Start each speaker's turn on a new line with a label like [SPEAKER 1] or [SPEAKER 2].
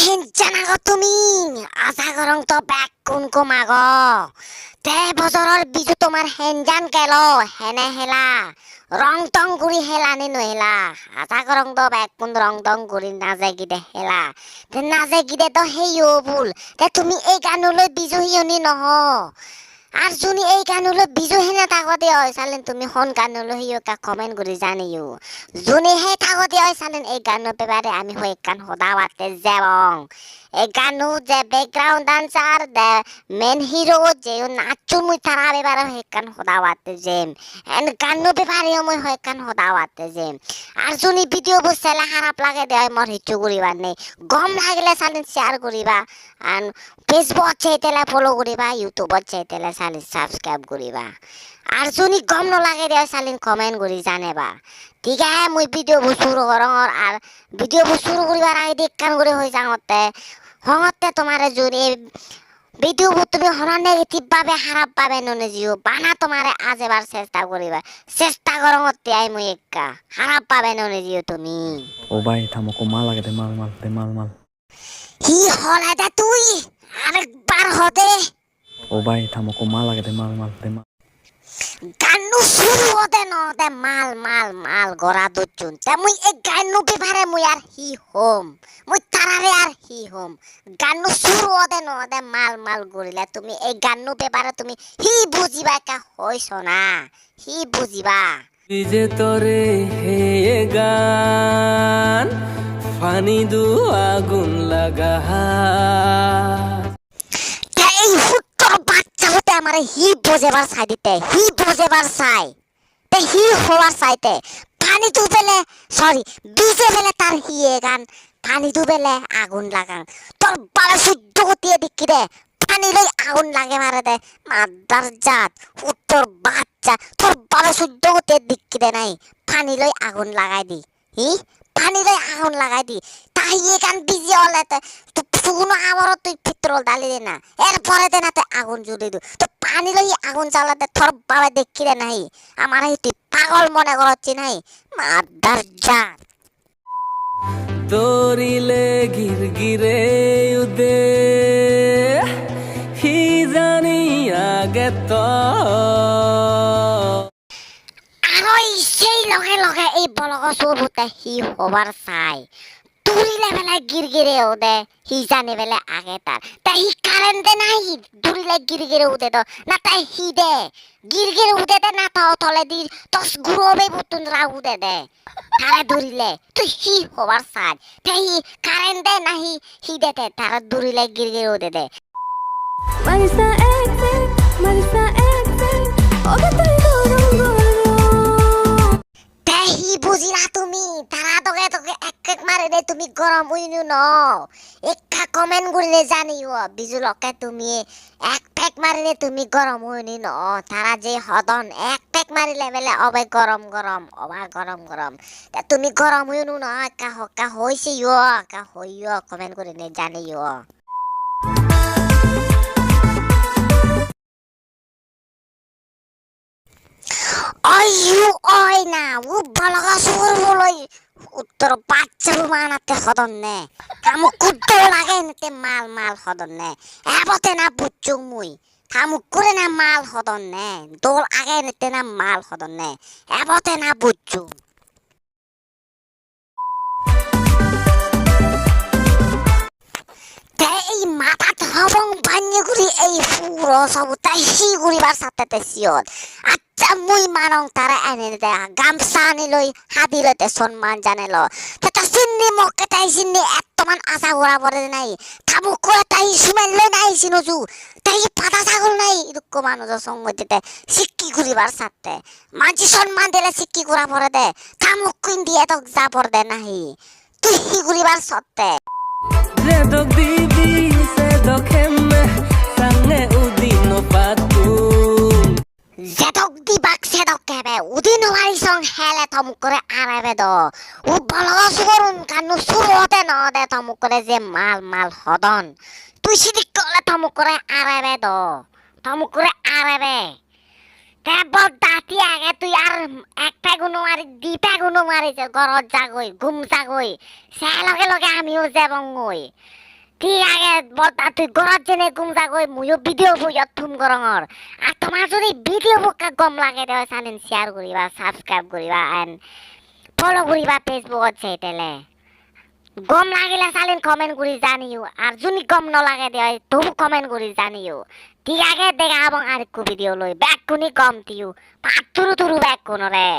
[SPEAKER 1] জানাগো তুমি আশা করং তো ব্যাক কোন কমাগো তে বছৰৰ বিজু তোমাৰ হেনজান কেল হেনে হেলা রং টং গুড়ি হেলা নে নহেলা আশা করং তো ব্যাক কোন রং টং গুড়ি নাজে গিদে হেলা তে নাজে গিদে তো হেইও ভুল তে তুমি এই গানলৈ বিজু হিয়নি নহ আর শুনি এই গানলৈ বিজু হেনে থাকতে হয় চালেন তুমি হন গানলৈ হিও কা কমেন্ট করে জানিও শুনি হে থাকতে হয় চালেন এই গানৰ পেপারে আমি হয় গান হদাওয়াতে যাবং এই গানো যে ব্যাকগ্রাউন্ড ডান্সার দে মেন হিরো যে নাচু মুই তারা পেপারে হয় গান হদাওয়াতে যেম এন্ড গানো পেপারে মই হয় গান হদাওয়াতে যেম আর শুনি ভিডিও বসেলা খারাপ লাগে দেয় মর হিচু করিবার নেই গম লাগলে চালেন শেয়ার করিবা আর ফেসবুক চাইতেলে ফলো করিবা ইউটিউবত চাইতেলে চালি সাবস্ক্রাইব করিবা আর শুনি গম নলাগে দেয় চালিন কমেন্ট করি জানেবা ঠিক আছে মই ভিডিও শুরু করং আর ভিডিও শুরু করিবার আগে দেখ কান করে হয়ে যাঙতে হঙতে তোমারে জুড়ে ভিডিও তুমি হনা নেগেটিভ ভাবে খারাপ ভাবে ননে জিও বানা তোমারে আজ এবার চেষ্টা করঙতে আই মই একা খারাপ ভাবে ননে জিও তুমি
[SPEAKER 2] ও ভাই থামো কো মাল লাগে মাল
[SPEAKER 1] হি হলে দে তুই আরেকবার হদে
[SPEAKER 2] ও ভাই থামো কো মাল লাগে মাল
[SPEAKER 1] গানু শুরু হতে ন দে মাল গড়া দুচুন তে মুই এই গানু পেপারে মুই আর হি হোম মুই তারারে আর হি হোম গানু শুরু হতে ন দে মাল গড়িলে তুমি এই গানু পেপারে তুমি হি বুঝিবা কা হইছ না হি বুঝিবা
[SPEAKER 3] যে তরে হে গান ফানি দু আগুন লাগা
[SPEAKER 1] এই হুট্টর বাচ্চা হতে আমারে হি বোঝেবার চাই দিতে হি বোঝেবার চাই তে হি হওয়ার চাইতে পানি ডুবেলে সরি ভিজে ফেলে তার হিয়ে গান পানি ডুবেলে আগুন লাগান তোর বাবা শুদ্ধ গতিয়ে দিকি দে পানি লই আগুন লাগে মারে দে মাদার জাত উত্তর বাচ্চা তোর বাবা শুদ্ধ গতিয়ে দিকি দে নাই পানি লই আগুন লাগাই দি হি পানি লই আগুন লাগাই দি তাই এ গান ভিজে হলে শুকনো আবারও তুই পেট্রোল ডালি দে না এরপরে দে না তুই আগুন জ্বলি দু তো পানি লই আগুন জ্বালাতে তোর বাবা দেখি দে নাই আমার তুই পাগল মনে করছি নাই মাদার জাত
[SPEAKER 3] তোরিলে গিরগিরে উদে হি জানি আগে তো
[SPEAKER 1] আর সেই লগে লগে এই বলগ সবুতে হি হবার চাই দূরিলে বেলা গিরগিরে ওদে হি জানে বেলা আগে তাই হি কারেন্ট নাই দূরিলে গিরগিরে উদে তো না তাই হি দে গিরগিরে উদে দে না তাও তলে দি তস গুরবে বুতুন রা উদে দে তারা দূরিলে তুই হি হবার চাই তাই হি কারেন্ট দে না হি দে তারা দূরিলে গিরগিরে উদে দে
[SPEAKER 4] Marisa acting, oke tuh
[SPEAKER 1] হি বুঝিলা তুমি তারা তোকে এক মারে দে তুমি গরম হইনু ন একা কমেন্ট করিলে জানিও বিজুলকে তুমি এক পেক মারিলে তুমি গরম হইনি ন তারা যে হদন এক পেক মারিলে বেলে অবে গরম তা তুমি গরম হইনু ন একা হকা হইছে ইও একা হইও কমেন্ট করিলে জানিও অয়ু অয় না ও বলগা সুর বলই উত্তর বাচ্চা মানাতে হদন নে কামু কুদ্দ লাগে নিতে মাল হদন নে এবতে না বুচ্চু মুই কামু করে না মাল হদন নে দোল আগে নিতে না মাল হদন নে এবতে না বুচ্চু এই মাথাত হবং বান্যে গুলি এই পুরো সব তাই হি গুলিবার সাথে সিয়ত আচ্ছা মুই মানং তারা এনে দে গামছা আনি লই হাতি লইতে সম্মান জানেল তা সিন্নি মকে তাই সিন্নি এতমান আশা করা পড়ে নাই থামু করে তাই সুমেল লই নাই সিনজু তাই পাতা ছাগল নাই দুঃখ মানুষের সঙ্গ দিতে শিক্ষি ঘুরিবার সাথে মাঝি সম্মান দিলে শিক্ষি করা পড়ে দে থামু কুইন দিয়ে তো যা পড়ে দে নাহি তুই হি ঘুরিবার সত্তে
[SPEAKER 3] Redok bibi sedok hemme sange udino patun
[SPEAKER 1] Zedok di bak sedok kebe udino wari song hele tomukore arebe do u balaga sugorun kanu surote no de tomukore je mal hodon তুই সিদিক কলে tomukore arebe do tomukore arebe কেবল দাঁতি আগে তুই আর এক পেগুনো মারি দি পেগুনো মারি যে গরজ জাগই ঘুম জাগই সে লগে লগে আমিও যাবং ওই ঠিক আগে বতা তুই ঘৰত যেনে কুমজা গৈ ময়ো ভিডিঅ' বুজত থুম গৰঙৰ আৰু তোমাৰ যদি ভিডিঅ' বোকা গম লাগে দেৱা চালেন শ্বেয়াৰ কৰিবা ছাবস্ক্ৰাইব কৰিবা এণ্ড ফলো কৰিবা ফেচবুকত চাইটেলে গম লাগিলে চালেন কমেন্ট কৰি জানিও আৰু যোনি গম নলাগে দেৱা তবু কমেন্ট কৰি জানিও ঠিক আগে দেখা হব আৰু ভিডিঅ' লৈ বেক কোনি কম দিও পাতুৰু তুৰু বেক কোনৰে